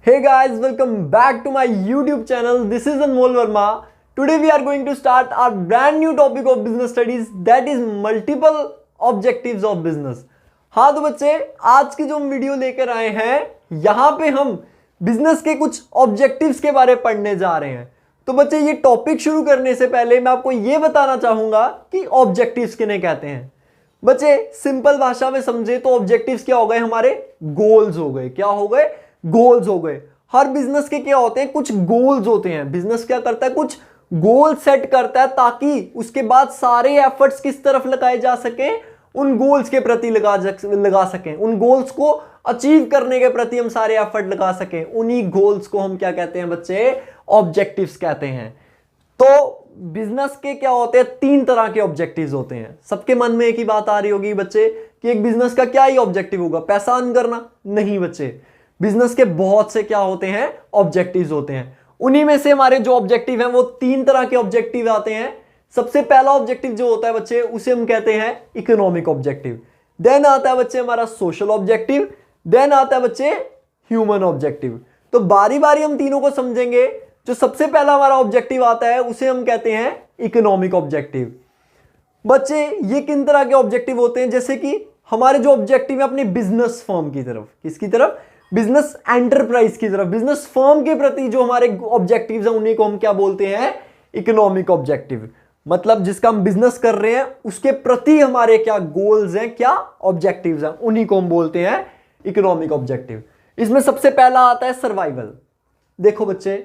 Hey guys, welcome back to my YouTube channel. This is Anmol Verma. Today we are going to start our brand new topic of business studies, that is multiple objectives of business. हाँ तो बच्चे, आज की जो हम video लेकर आए हैं यहाँ पे हम बिजनेस के कुछ ऑब्जेक्टिव्स के बारे में पढ़ने जा रहे हैं। तो बच्चे, ये टॉपिक शुरू करने से पहले मैं आपको ये बताना चाहूंगा कि ऑब्जेक्टिव्स किन्हें कहते हैं। बच्चे, सिंपल भाषा में समझे तो ऑब्जेक्टिव्स क्या हो गए, हमारे गोल्स हो गए। क्या हो गए? गोल्स हो गए। हर बिजनेस के क्या होते हैं, कुछ गोल्स होते हैं। बिजनेस क्या करता है, कुछ गोल सेट करता है ताकि उसके बाद सारे एफर्ट्स किस तरफ लगाए जा सके, उन गोल्स के प्रति लगा सकें, उन गोल्स को अचीव करने के प्रति हम सारे एफर्ट लगा सकें। उन्हीं गोल्स को हम क्या कहते हैं बच्चे, ऑब्जेक्टिव्स कहते हैं। तो बिजनेस के क्या होते हैं, तीन तरह के ऑब्जेक्टिव्स होते हैं। सबके मन में एक ही बात आ रही होगी बच्चे कि एक बिजनेस का क्या ही ऑब्जेक्टिव होगा, पैसा अर्न करना? नहीं बच्चे, बिजनेस के बहुत से क्या होते हैं, ऑब्जेक्टिव्स होते हैं। उन्हीं में से हमारे जो ऑब्जेक्टिव हैं वो तीन तरह के ऑब्जेक्टिव आते हैं। सबसे पहला ऑब्जेक्टिव जो होता है बच्चे, उसे हम कहते हैं इकोनॉमिक ऑब्जेक्टिव। देन आता है बच्चे हमारा सोशल ऑब्जेक्टिव, देन आता है बच्चे ह्यूमन ऑब्जेक्टिव। तो बारी बारी हम तीनों को समझेंगे। जो सबसे पहला हमारा ऑब्जेक्टिव आता है उसे हम कहते हैं इकोनॉमिक ऑब्जेक्टिव। बच्चे, ये किन तरह के ऑब्जेक्टिव होते हैं, जैसे कि हमारे जो ऑब्जेक्टिव है अपनी बिजनेस फर्म की तरफ, किसकी तरफ, बिजनेस एंटरप्राइज की तरफ, बिजनेस फर्म के प्रति जो हमारे ऑब्जेक्टिव्स हैं उन्हीं को हम क्या बोलते हैं, इकोनॉमिक ऑब्जेक्टिव। मतलब जिसका हम बिजनेस कर रहे हैं उसके प्रति हमारे क्या गोल्स हैं, क्या ऑब्जेक्टिव्स हैं, उन्हीं को हम बोलते हैं इकोनॉमिक ऑब्जेक्टिव। इसमें सबसे पहला आता है सर्वाइवल। देखो बच्चे,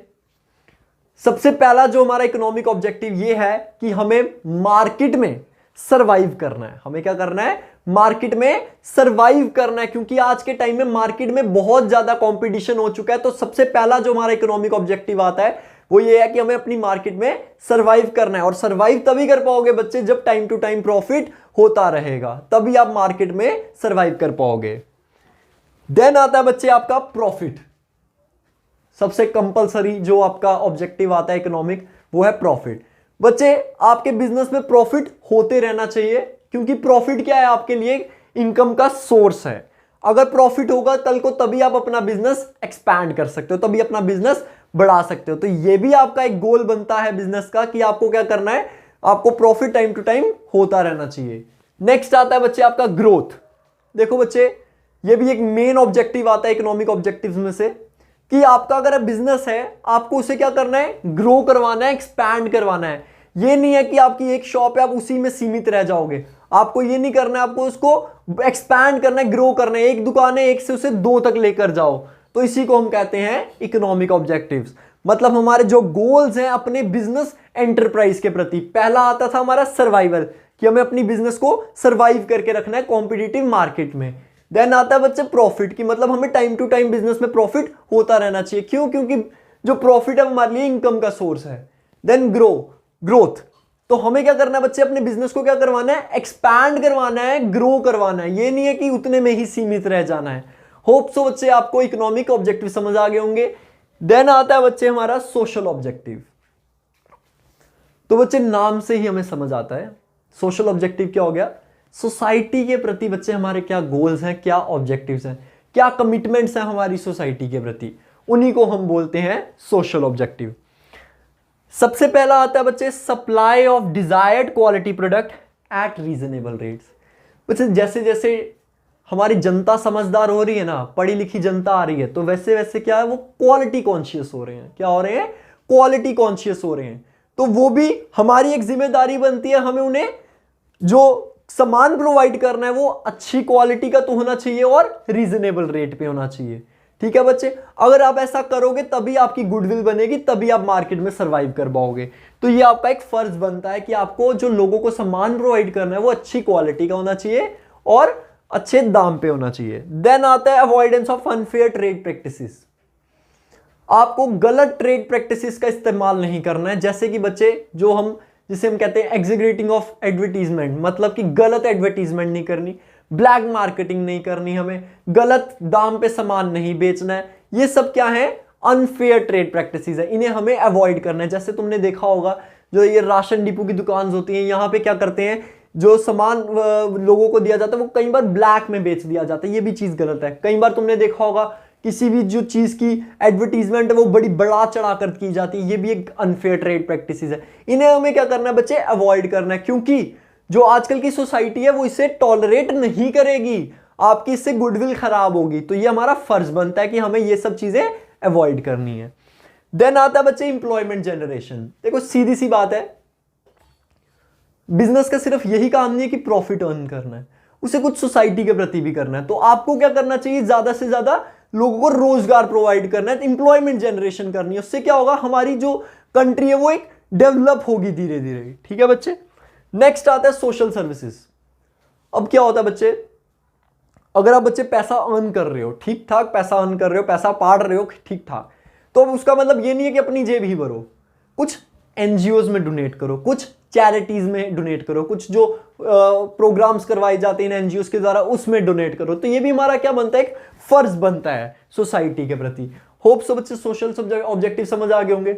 सबसे पहला जो हमारा इकोनॉमिक ऑब्जेक्टिव ये है कि हमें मार्केट में सरवाइव करना है। हमें क्या करना है, मार्केट में सरवाइव करना है, क्योंकि आज के टाइम में मार्केट में बहुत ज्यादा कंपटीशन हो चुका है। तो सबसे पहला जो हमारा इकोनॉमिक ऑब्जेक्टिव आता है वो ये है कि हमें अपनी मार्केट में सरवाइव करना है। और सरवाइव तभी कर पाओगे बच्चे जब टाइम टू टाइम प्रॉफिट होता रहेगा, तभी आप मार्केट में सरवाइव कर पाओगे। देन आता है बच्चे आपका प्रॉफिट। सबसे कंपलसरी जो आपका ऑब्जेक्टिव आता है इकोनॉमिक, वो है प्रॉफिट। बच्चे, आपके बिजनेस में प्रॉफिट होते रहना चाहिए, क्योंकि प्रॉफिट क्या है, आपके लिए इनकम का सोर्स है। अगर प्रॉफिट होगा कल को, तभी आप अपना बिजनेस एक्सपैंड कर सकते हो, तभी अपना बिजनेस बढ़ा सकते हो। तो ये भी आपका एक गोल बनता है बिजनेस का कि आपको क्या करना है, आपको प्रॉफिट टाइम टू टाइम होता रहना चाहिए। नेक्स्ट आता है बच्चे आपका ग्रोथ। देखो बच्चे, ये भी एक मेन ऑब्जेक्टिव आता है इकोनॉमिक ऑब्जेक्टिव्स में से, कि आपका अगर बिजनेस है आपको उसे क्या करना है, ग्रो करवाना है, एक्सपैंड करवाना है। ये नहीं है कि आपकी एक शॉप है आप उसी में सीमित रह जाओगे। आपको ये नहीं करना है, आपको उसको एक्सपैंड करना है, ग्रो करना है। एक दुकान है, एक से उसे दो तक लेकर जाओ। तो इसी को हम कहते हैं इकोनॉमिक ऑब्जेक्टिव्स। मतलब हमारे जो गोल्स हैं अपने बिजनेस एंटरप्राइज के प्रति। पहला आता था हमारा सर्वाइवल, कि हमें अपनी बिजनेस को सर्वाइव करके रखना है कॉम्पिटिटिव मार्केट में। देन आता है बच्चे प्रॉफिट की, मतलब हमें टाइम टू टाइम बिजनेस में प्रॉफिट होता रहना चाहिए। क्यों? क्योंकि जो प्रॉफिट है हमारे लिए इनकम का सोर्स है। Then growth. तो हमें क्या करना है बच्चे, अपने बिजनेस को क्या करवाना है, एक्सपैंड करवाना है, ग्रो करवाना है। ये नहीं है कि उतने में ही सीमित रह जाना है। होप सो बच्चे आपको इकोनॉमिक ऑब्जेक्टिव समझ आ गए होंगे। देन आता है बच्चे हमारा सोशल ऑब्जेक्टिव। तो बच्चे, नाम से ही हमें समझ आता है सोशल ऑब्जेक्टिव क्या हो गया, सोसाइटी के प्रति बच्चे हमारे क्या गोल्स हैं, क्या ऑब्जेक्टिव्स हैं, क्या कमिटमेंट्स हैं हमारी सोसाइटी के प्रति, उन्हीं को हम बोलते हैं सोशल ऑब्जेक्टिव। सबसे पहला आता है बच्चे supply of desired quality product at reasonable rates. बच्चे, जैसे जैसे हमारी जनता समझदार हो रही है ना, पढ़ी लिखी जनता आ रही है, तो वैसे वैसे क्या है, वो क्वालिटी कॉन्शियस हो रहे हैं। क्या हो रहे हैं? क्वालिटी कॉन्शियस हो रहे हैं। तो वो भी हमारी एक जिम्मेदारी बनती है, हमें उन्हें जो सामान प्रोवाइड करना है वो अच्छी क्वालिटी का तो होना चाहिए और रीजनेबल रेट पे होना चाहिए। ठीक है बच्चे, अगर आप ऐसा करोगे तभी आपकी गुडविल बनेगी, तभी आप मार्केट में सरवाइव कर पाओगे। तो ये आपका एक फर्ज बनता है कि आपको जो लोगों को सामान प्रोवाइड करना है वो अच्छी क्वालिटी का होना चाहिए और अच्छे दाम पे होना चाहिए। देन आता है avoidance of unfair trade practices. आपको गलत ट्रेड प्रैक्टिसेस का इस्तेमाल नहीं करना है। जैसे कि बच्चे, जिसे हम कहते हैं एग्जीक्यूटिंग ऑफ एडवर्टीजमेंट, मतलब कि गलत एडवर्टीजमेंट नहीं करनी, ब्लैक मार्केटिंग नहीं करनी, हमें गलत दाम पे सामान नहीं बेचना है। ये सब क्या है, अनफेयर ट्रेड प्रैक्टिसेस है, इन्हें हमें अवॉइड करना है। जैसे तुमने देखा होगा जो ये राशन डिपो की दुकान होती है, यहाँ पे क्या करते हैं, जो सामान लोगों को दिया जाता है वो कई बार ब्लैक में बेच दिया जाता है। ये भी चीज गलत है। कई बार तुमने देखा होगा किसी भी जो चीज़ की एडवर्टीजमेंट है वो बड़ी बढ़ा चढ़ा कर की जाती है, ये भी एक अनफेयर ट्रेड प्रैक्टिसेस है। इन्हें हमें क्या करना है बच्चे, अवॉइड करना है, क्योंकि जो आजकल की सोसाइटी है वो इसे टॉलरेट नहीं करेगी, आपकी इससे गुडविल खराब होगी। तो ये हमारा फर्ज बनता है कि हमें ये सब चीजें अवॉइड करनी है। देन आता है बच्चे एम्प्लॉयमेंट जनरेशन। देखो सीधी सी बात है, बिजनेस का सिर्फ यही काम नहीं है कि प्रॉफिट अर्न करना है, उसे कुछ सोसाइटी के प्रति भी करना है। तो आपको क्या करना चाहिए, ज्यादा से ज्यादा लोगों को रोजगार प्रोवाइड करना है, एम्प्लॉयमेंट जनरेशन करनी है। उससे क्या होगा, हमारी जो कंट्री है वो एक डेवलप होगी धीरे धीरे। ठीक है बच्चे। नेक्स्ट आता है सोशल सर्विसेज। अब क्या होता है बच्चे, अगर आप बच्चे पैसा अर्न कर रहे हो, ठीक ठाक पैसा अर्न कर रहे हो, पैसा पाड़ रहे हो ठीक ठाक, तो अब उसका मतलब ये नहीं है कि अपनी जेब ही भरो, कुछ एनजीओज में डोनेट करो, कुछ चैरिटीज में डोनेट करो, कुछ जो प्रोग्राम्स करवाए जाते हैं एनजीओज के द्वारा उसमें डोनेट करो। तो ये भी हमारा क्या बनता है, एक फर्ज बनता है सोसाइटी के प्रति। होप सो बच्चे सोशल ऑब्जेक्टिव समझ आ गए होंगे।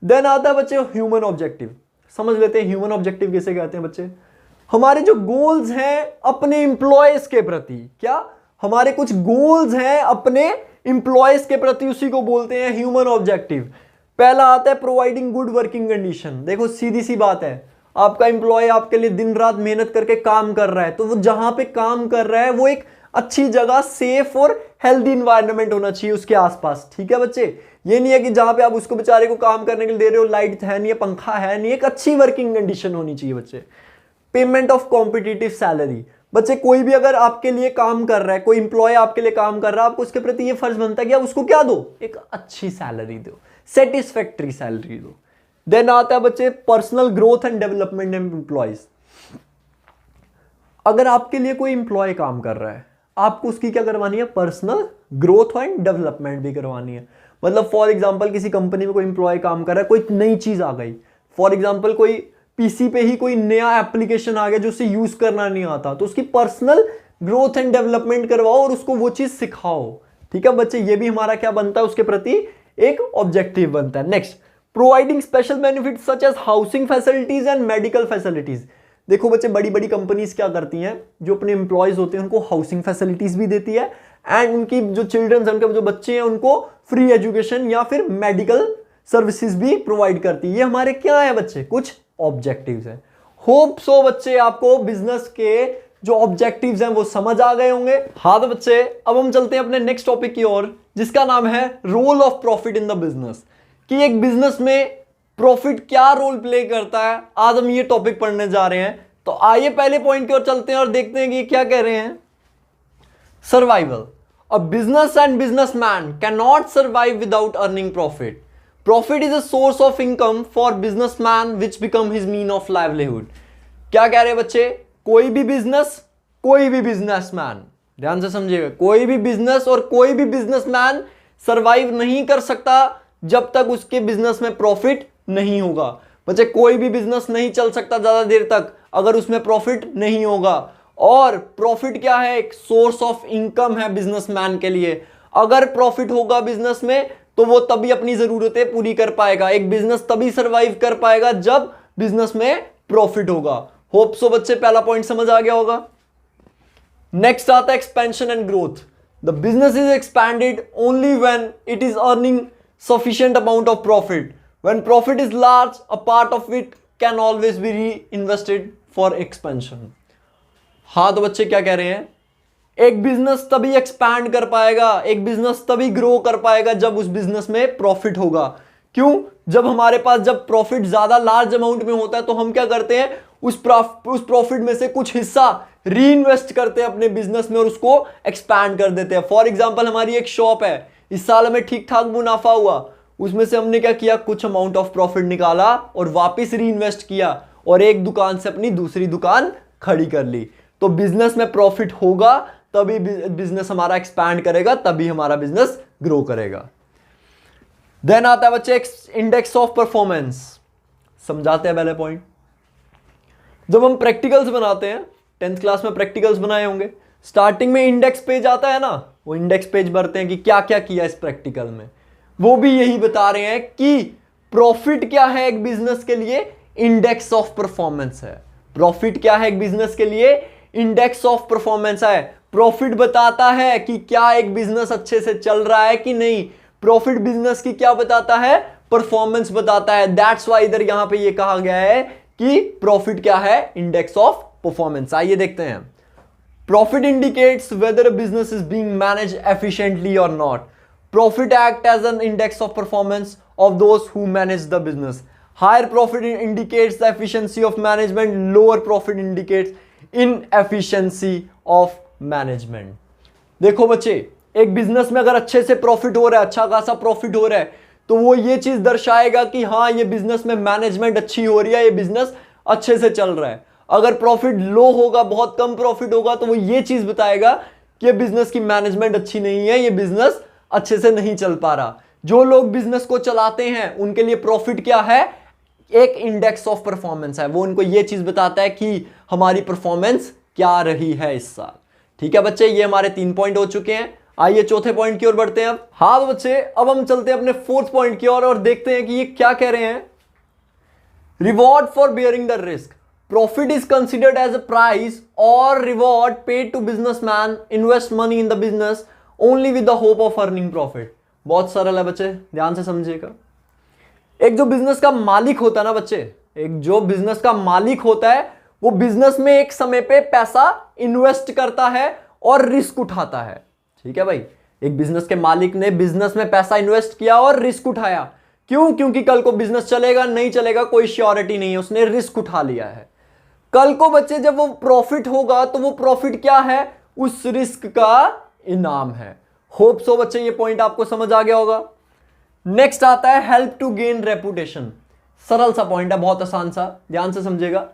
देन आता है बच्चे ह्यूमन ऑब्जेक्टिव। समझ लेते हैं ह्यूमन ऑब्जेक्टिव किसे कहते हैं बच्चे। हमारे जो गोल्स हैं अपने एम्प्लॉयज के प्रति, क्या हमारे कुछ गोल्स हैं अपने एम्प्लॉयज के प्रति, उसी को बोलते हैं ह्यूमन ऑब्जेक्टिव। पहला आता है प्रोवाइडिंग गुड वर्किंग कंडीशन। देखो सीधी सी बात है, आपका एम्प्लॉय आपके लिए दिन रात मेहनत करके काम कर रहा है, तो वो जहां पे काम कर रहा है वो एक अच्छी जगह, सेफ और हेल्दी इंवायरमेंट होना चाहिए उसके आसपास। ठीक है बच्चे, ये नहीं है कि जहां पे आप उसको बेचारे को काम करने के लिए दे रहे हो, लाइट है नहीं है, पंखा है नहीं, एक अच्छी वर्किंग कंडीशन होनी चाहिए बच्चे। Payment of competitive salary. बच्चे कोई भी अगर आपके लिए काम कर रहा है, कोई इंप्लॉय आपके लिए काम कर रहा है, आपको उसके प्रति ये फर्ज बनता है कि आप उसको क्या दो, एक अच्छी सैलरी दो, सेटिस्फैक्टरी सैलरी दो। देन आता है बच्चे personal growth and development employees. अगर आपके लिए कोई इंप्लॉय काम कर रहा है, आपको उसकी क्या करवानी है, पर्सनल ग्रोथ एंड डेवलपमेंट भी करवानी है। मतलब फॉर एग्जांपल किसी कंपनी में कोई इंप्लॉय काम कर रहा है, कोई नई चीज आ गई, फॉर एग्जांपल कोई पीसी पे ही कोई नया एप्लीकेशन आ गया जो उसे यूज करना नहीं आता, तो उसकी पर्सनल ग्रोथ एंड डेवलपमेंट करवाओ और उसको वो चीज सिखाओ। ठीक है बच्चे, ये भी हमारा क्या बनता है, उसके प्रति एक ऑब्जेक्टिव बनता है। Next, providing special benefit such as housing facilities and medical facilities. देखो बच्चे, बड़ी बड़ी कंपनीज क्या करती हैं, जो अपने एम्प्लॉयज होते हैं उनको हाउसिंग फैसिलिटीज भी देती है, एंड उनकी जो चिल्ड्रंस हैं, उनके जो बच्चे हैं, उनको फ्री एजुकेशन या फिर मेडिकल सर्विसेज भी प्रोवाइड करती है। ये हमारे क्या है बच्चे, कुछ ऑब्जेक्टिव्स हैं। होप सो बच्चे आपको बिजनेस के जो ऑब्जेक्टिव्स हैं वो समझ आ गए होंगे। हाँ तो बच्चे, अब हम चलते हैं अपने नेक्स्ट टॉपिक की ओर, जिसका नाम है role of profit in the business. कि एक बिजनेस में प्रॉफिट क्या रोल प्ले करता है, आज हम ये टॉपिक पढ़ने जा रहे हैं। तो आइए पहले पॉइंट की ओर चलते हैं और देखते हैं कि क्या कह रहे हैं। Survival. A business and businessman can not survive without earning profit. Profit is a source of income for businessman which become his mean of livelihood. क्या कह रहे हैं बच्चे, कोई भी बिजनेस, कोई भी बिजनेसमैन, ध्यान से समझिएगा, कोई भी बिजनेस और कोई भी बिजनेसमैन सरवाइव नहीं कर सकता जब तक उसके बिजनेस में प्रॉफिट नहीं होगा। बच्चे कोई भी बिजनेस नहीं चल सकता ज्यादा देर तक अगर उसमें प्रॉफिट नहीं होगा। और प्रॉफिट क्या है, एक सोर्स ऑफ इनकम है बिजनेसमैन के लिए। अगर प्रॉफिट होगा बिजनेस में तो वो तभी अपनी जरूरतें पूरी कर पाएगा। एक बिजनेस तभी सरवाइव कर पाएगा जब बिजनेस में प्रॉफिट होगा। होप सो बच्चे पहला पॉइंट समझ आ गया होगा। नेक्स्ट आता है expansion and growth. The business is expanded only when it is earning sufficient amount of profit. When profit is large, a part of it can always be reinvested for expansion. हाँ तो बच्चे क्या कह रहे हैं, एक बिजनेस तभी expand कर पाएगा, एक बिजनेस तभी ग्रो कर पाएगा जब उस बिजनेस में प्रॉफिट होगा। क्यों, जब हमारे पास जब प्रॉफिट ज्यादा लार्ज अमाउंट में होता है तो हम क्या करते हैं, उस प्रॉफिट में से कुछ हिस्सा री इन्वेस्ट करते हैं अपने बिजनेस में और उसको एक्सपैंड कर देते हैं। फॉर एग्जाम्पल हमारी एक शॉप है, इस साल हमें ठीक ठाक मुनाफा हुआ, उसमें से हमने क्या किया, कुछ अमाउंट ऑफ प्रॉफिट निकाला और वापस री इन्वेस्ट किया और एक दुकान से अपनी दूसरी दुकान खड़ी कर ली। तो बिजनेस में प्रॉफिट होगा तभी बिजनेस हमारा एक्सपैंड करेगा, तभी हमारा बिजनेस ग्रो करेगा। देन आता है बच्चे इंडेक्स ऑफ परफॉर्मेंस। समझाते हैं पहले पॉइंट। जब हम प्रैक्टिकल्स बनाते हैं, 10th क्लास में प्रैक्टिकल्स बनाए होंगे, स्टार्टिंग में इंडेक्स पेज आता है ना, वो इंडेक्स पेज भरते हैं कि क्या क्या किया इस प्रैक्टिकल में। वो भी यही बता रहे हैं कि प्रॉफिट क्या है एक बिजनेस के लिए, इंडेक्स ऑफ परफॉर्मेंस है। प्रॉफिट क्या है एक बिजनेस के लिए, इंडेक्स ऑफ परफॉर्मेंस है। प्रॉफिट बताता है कि क्या एक बिजनेस अच्छे से चल रहा है कि नहीं। प्रॉफिट बिजनेस की क्या बताता है, परफॉर्मेंस बताता है। दैट्स वाई इधर यहां पे ये कहा गया है कि प्रॉफिट क्या है, इंडेक्स ऑफ परफॉर्मेंस। आइए देखते हैं। Profit indicates whether a business is being managed efficiently और not. Profit act as an index of performance of those who manage the business. Higher profit indicates the efficiency of management, lower profit indicates inefficiency of management. देखो बच्चे, एक business में अगर अच्छे से profit हो रहा है, अच्छा खासा प्रॉफिट हो रहा है, तो वो ये चीज दर्शाएगा कि हाँ ये बिजनेस में मैनेजमेंट अच्छी हो रही है, ये बिजनेस अच्छे से चल रहा है। अगर प्रॉफिट लो होगा, बहुत कम प्रॉफिट होगा, तो वो ये चीज बताएगा कि ये बिजनेस की मैनेजमेंट अच्छी नहीं है, ये बिजनेस अच्छे से नहीं चल पा रहा। जो लोग बिजनेस को चलाते हैं उनके लिए प्रॉफिट क्या है, एक इंडेक्स ऑफ परफॉर्मेंस है। वो उनको ये चीज बताता है कि हमारी परफॉर्मेंस क्या रही है इस साल। ठीक है बच्चे, ये हमारे 3 पॉइंट हो चुके हैं। आइए चौथे पॉइंट की ओर बढ़ते हैं अब। हाँ तो बच्चे, अब हम चलते हैं अपने 4th पॉइंट की ओर और देखते हैं कि ये क्या कह रहे हैं। Reward for bearing the risk. Profit is considered as a price और reward paid to businessman invest money in the business only with the hope of earning profit. बहुत सरल है बच्चे, ध्यान से समझिएगा। एक जो बिजनेस का मालिक होता है ना बच्चे, एक जो बिजनेस का मालिक होता है, वो बिजनेस में एक समय पे पैसा इन्वेस्ट करता है और रिस्क उठाता है। ठीक है भाई, एक बिजनेस के मालिक ने बिजनेस में पैसा इन्वेस्ट किया और रिस्क उठाया। क्यों? क्योंकि कल को बिजनेस चलेगा नहीं चलेगा कोई श्योरिटी नहीं है, उसने रिस्क उठा लिया है। कल को बच्चे जब वो प्रॉफिट होगा तो वो प्रॉफिट क्या है, उस रिस्क का इनाम है। होप सो बच्चे ये पॉइंट आपको समझ आ गया होगा। नेक्स्ट आता है हेल्प टू गेन रेपुटेशन। सरल सा पॉइंट है, बहुत आसान सा, ध्यान से समझिएगा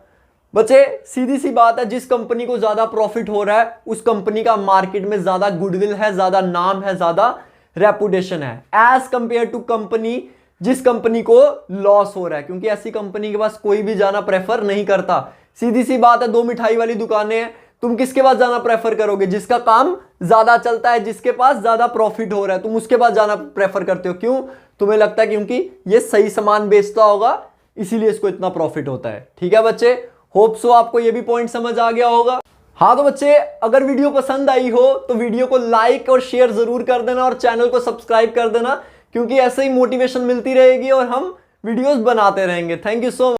बच्चे। सीधी सी बात है, जिस कंपनी को ज्यादा प्रॉफिट हो रहा है उस कंपनी का मार्केट में ज्यादा गुडविल है, ज्यादा नाम है, ज्यादा रेपुटेशन है, एज कंपेयर टू कंपनी जिस कंपनी को लॉस हो रहा है। क्योंकि ऐसी कंपनी के पास कोई भी जाना प्रेफर नहीं करता। सीधी सी बात है, 2 मिठाई वाली दुकानें हैं, तुम किसके पास जाना प्रेफर करोगे? जिसका काम ज्यादा चलता है, जिसके पास ज्यादा प्रॉफिट हो रहा है, तुम उसके पास जाना प्रेफर करते हो। क्यों? तुम्हें लगता है क्योंकि ये सही सामान बेचता होगा, इसीलिए इसको इतना प्रॉफिट होता है। ठीक है बच्चे, होप सो आपको ये भी पॉइंट समझ आ गया होगा। हाँ तो बच्चे, अगर वीडियो पसंद आई हो तो वीडियो को लाइक और शेयर जरूर कर देना और चैनल को सब्सक्राइब कर देना, क्योंकि ऐसे ही मोटिवेशन मिलती रहेगी और हम वीडियोस बनाते रहेंगे। Thank you so much.